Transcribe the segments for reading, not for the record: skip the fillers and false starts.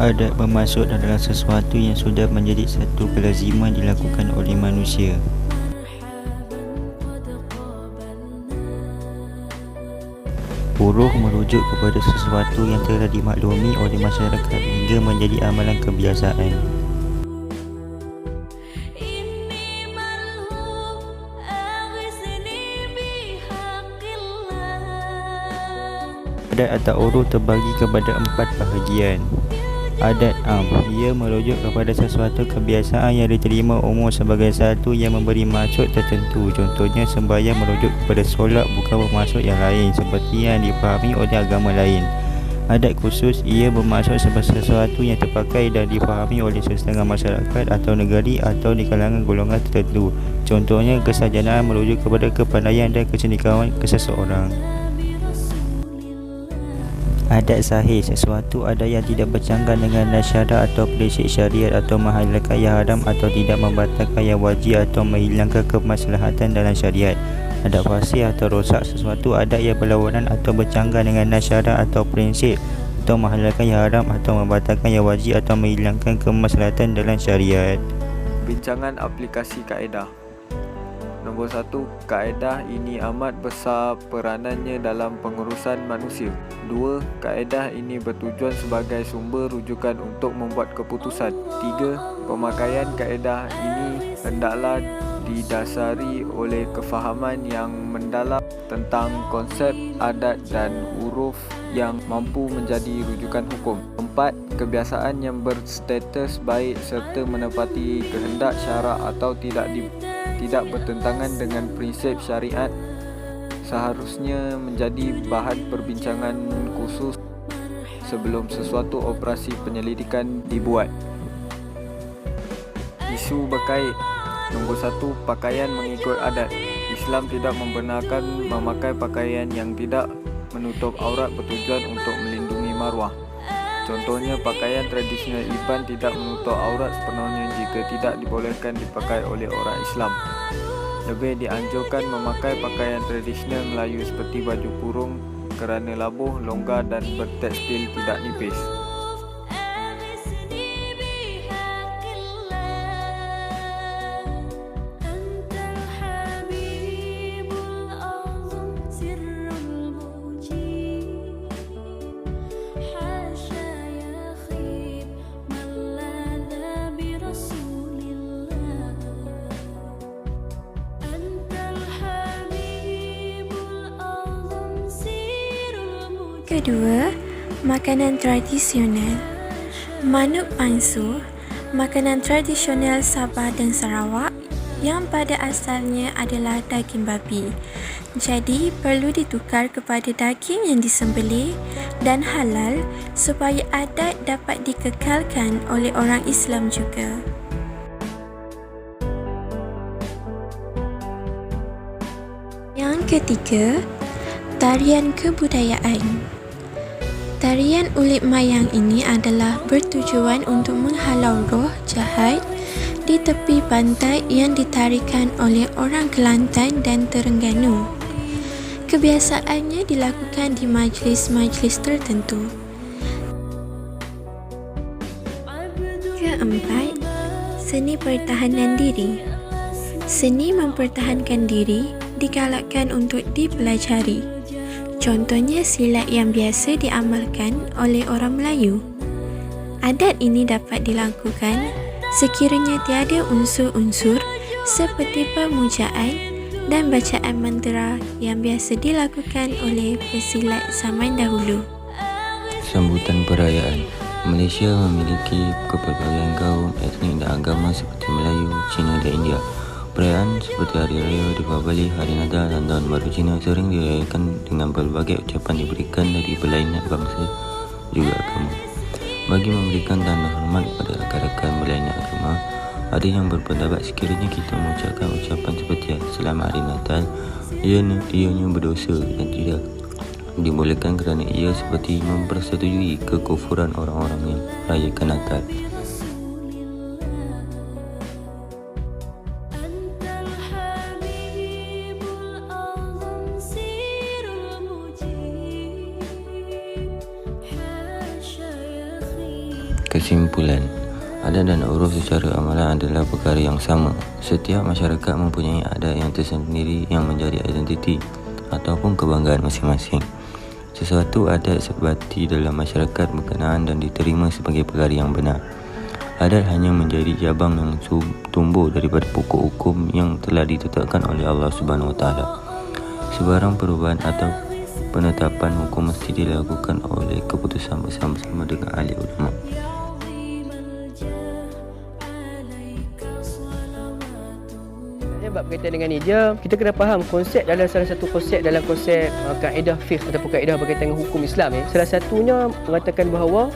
Adat bermaksud adalah sesuatu yang sudah menjadi satu kelaziman dilakukan oleh manusia. Uruf merujuk kepada sesuatu yang telah dimaklumi oleh masyarakat hingga menjadi amalan kebiasaan. Adat atau uruf terbagi kepada 4 bahagian. Adat am, ia merujuk kepada sesuatu kebiasaan yang diterima umum sebagai satu yang memberi maksud tertentu. Contohnya, sembahyang merujuk kepada solat, bukan bermaksud yang lain seperti yang dipahami oleh agama lain. Adat khusus, ia bermaksud sebagai sesuatu yang terpakai dan dipahami oleh sesetengah masyarakat atau negeri atau di kalangan golongan tertentu. Contohnya, kesarjanaan merujuk kepada kepandaian dan kecenderungan seseorang. Adat sahih, sesuatu adat yang tidak bercanggah dengan syarak atau prinsip syariat atau menghalalkan yang haram atau tidak membatalkan yang wajib atau menghilangkan kemaslahatan dalam syariat. Adat fasih atau rosak, sesuatu adat yang berlawanan atau bercanggah dengan syarak atau prinsip atau menghalalkan yang haram atau membatalkan yang wajib atau menghilangkan kemaslahatan dalam syariat. Bincangan aplikasi kaedah. Nombor 1, kaedah ini amat besar peranannya dalam pengurusan manusia. 2, kaedah ini bertujuan sebagai sumber rujukan untuk membuat keputusan. 3, pemakaian kaedah ini hendaklah didasari oleh kefahaman yang mendalam tentang konsep adat dan uruf yang mampu menjadi rujukan hukum. 4, kebiasaan yang berstatus baik serta menepati kehendak syarak atau tidak bertentangan dengan prinsip syariat seharusnya menjadi bahan perbincangan khusus sebelum sesuatu operasi penyelidikan dibuat. Isu berkait. Nombor 1, pakaian mengikut adat. Islam tidak membenarkan memakai pakaian yang tidak menutup aurat bertujuan untuk melindungi maruah. Contohnya, pakaian tradisional Iban tidak menutup aurat sepenuhnya jika tidak dibolehkan dipakai oleh orang Islam. Lebih dianjurkan memakai pakaian tradisional Melayu seperti baju kurung kerana labuh, longgar dan bertekstil tidak nipis. Kedua, makanan tradisional. Manuk pansu, makanan tradisional Sabah dan Sarawak yang pada asalnya adalah daging babi. Jadi, perlu ditukar kepada daging yang disembelih dan halal supaya adat dapat dikekalkan oleh orang Islam juga. Yang ketiga, tarian kebudayaan. Tarian ulit mayang ini adalah bertujuan untuk menghalau roh jahat di tepi pantai yang ditarikan oleh orang Kelantan dan Terengganu. Kebiasaannya dilakukan di majlis-majlis tertentu. Keempat, seni pertahanan diri. Seni mempertahankan diri digalakkan untuk dipelajari. Contohnya silat yang biasa diamalkan oleh orang Melayu. Adat ini dapat dilakukan sekiranya tiada unsur-unsur seperti pemujaan dan bacaan mantra yang biasa dilakukan oleh pesilat zaman dahulu. Sambutan perayaan. Malaysia memiliki kepelbagaian kaum, etnik dan agama seperti Melayu, Cina dan India. Perayaan seperti Hari Raya Deepavali, Hari Natal dan Tahun Baru Cina sering dirayakan dengan berbagai ucapan diberikan dari berlainan bangsa juga agama. Bagi memberikan tanda hormat kepada rakan-rakan berlainan agama, ada yang berpendapat sekiranya kita mengucapkan ucapan seperti Selamat Hari Natal, ianya berdosa dan tidak dibolehkan kerana ia seperti mempersetujui kekufuran orang-orang yang merayakan Natal. Kesimpulan, adat dan uruf secara amalan adalah perkara yang sama. Setiap masyarakat mempunyai adat yang tersendiri yang menjadi identiti ataupun kebanggaan masing-masing. Sesuatu adat sebati dalam masyarakat berkenaan dan diterima sebagai perkara yang benar. Adat hanya menjadi cabang yang tumbuh daripada pokok hukum yang telah ditetapkan oleh Allah Subhanahu Wa Taala. Sebarang perubahan atau penetapan hukum mesti dilakukan oleh keputusan bersama-sama dengan ahli ulama. Bab berkaitan dengan ni je, kita kena faham konsep dalam salah satu konsep dalam konsep kaedah fiqh ataupun kaedah berkaitan dengan hukum Islam ni. Salah satunya mengatakan bahawa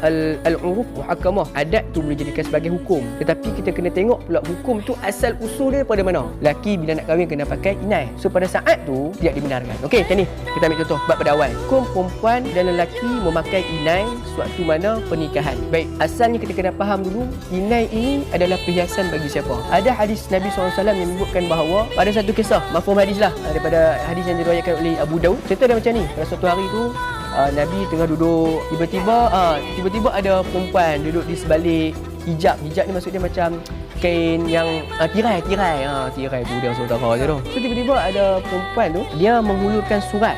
al-uruf muhakkamah, adat tu boleh jadikan sebagai hukum. Tetapi kita kena tengok pula hukum tu asal usul dia daripada mana. Laki bila nak kahwin kena pakai inai. So pada saat tu tidak dibenarkan. Okey, macam ni. Kita ambil contoh bab pada awal. Hukum perempuan dan lelaki memakai inai suatu mana pernikahan. Baik, asalnya kita kena faham dulu inai ini adalah perhiasan bagi siapa. Ada hadis Nabi SAW yang menyebutkan bahawa pada satu kisah, mafhum hadis lah, daripada hadis yang diriwayatkan oleh Abu Daud. Cerita dia macam ni. Pada suatu hari tu Nabi tengah duduk, tiba-tiba ada perempuan duduk di sebalik hijab. Hijab ni maksudnya macam kain yang tirai budang saudara je tu. So tiba-tiba ada perempuan tu, dia menghulurkan surat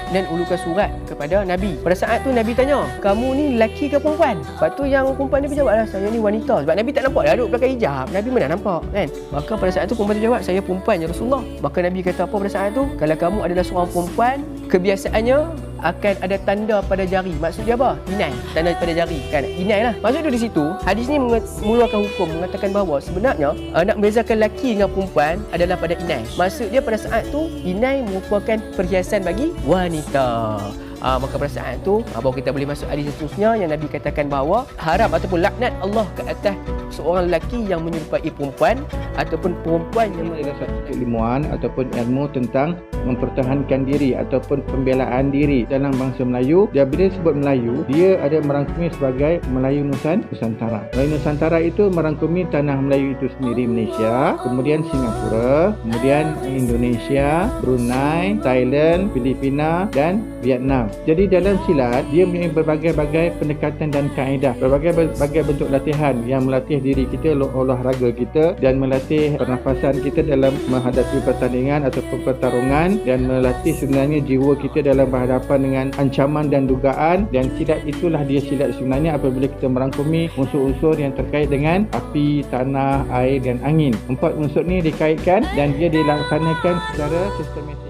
kepada Nabi. Pada saat tu Nabi tanya, kamu ni lelaki ke perempuan? Lepas tu yang perempuan ni berjawab, saya ni wanita. Sebab Nabi tak nampak dah duduk belakang hijab. Nabi mana nampak kan? Maka pada saat tu perempuan tu jawab, saya perempuan ya Rasulullah. Maka Nabi kata apa pada saat tu? Kalau kamu adalah seorang perempuan, kebiasaannya akan ada tanda pada jari. Maksud dia apa? Inai. Tanda pada jari kan? Inai lah. Maksud dia di situ, hadis ni mengeluarkan hukum, mengatakan bahawa sebenarnya nak membezakan lelaki dengan perempuan adalah pada inai. Maksud dia pada saat tu inai merupakan perhiasan bagi wanita. Maka pada saat tu baru kita boleh masuk hadis seterusnya yang Nabi katakan bahawa haram ataupun laknat Allah ke atas seorang lelaki yang menyerupai perempuan ataupun perempuan yang adalah satu keilmuan ataupun ilmu tentang mempertahankan diri ataupun pembelaan diri dalam bangsa Melayu. Dia bila sebut Melayu, dia ada merangkumi sebagai Melayu Nusantara. Melayu Nusantara itu merangkumi tanah Melayu itu sendiri, Malaysia, kemudian Singapura, kemudian Indonesia, Brunei, Thailand, Filipina dan Vietnam. Jadi dalam silat dia mempunyai berbagai-bagai pendekatan dan kaedah, berbagai bentuk latihan yang melatih diri kita, olahraga kita dan melatih pernafasan kita dalam menghadapi pertandingan ataupun pertarungan dan melatih sebenarnya jiwa kita dalam berhadapan dengan ancaman dan dugaan. Dan silat itulah dia silat sebenarnya apabila kita merangkumi unsur-unsur yang terkait dengan api, tanah, air dan angin. 4 unsur ni dikaitkan dan dia dilaksanakan secara sistematik.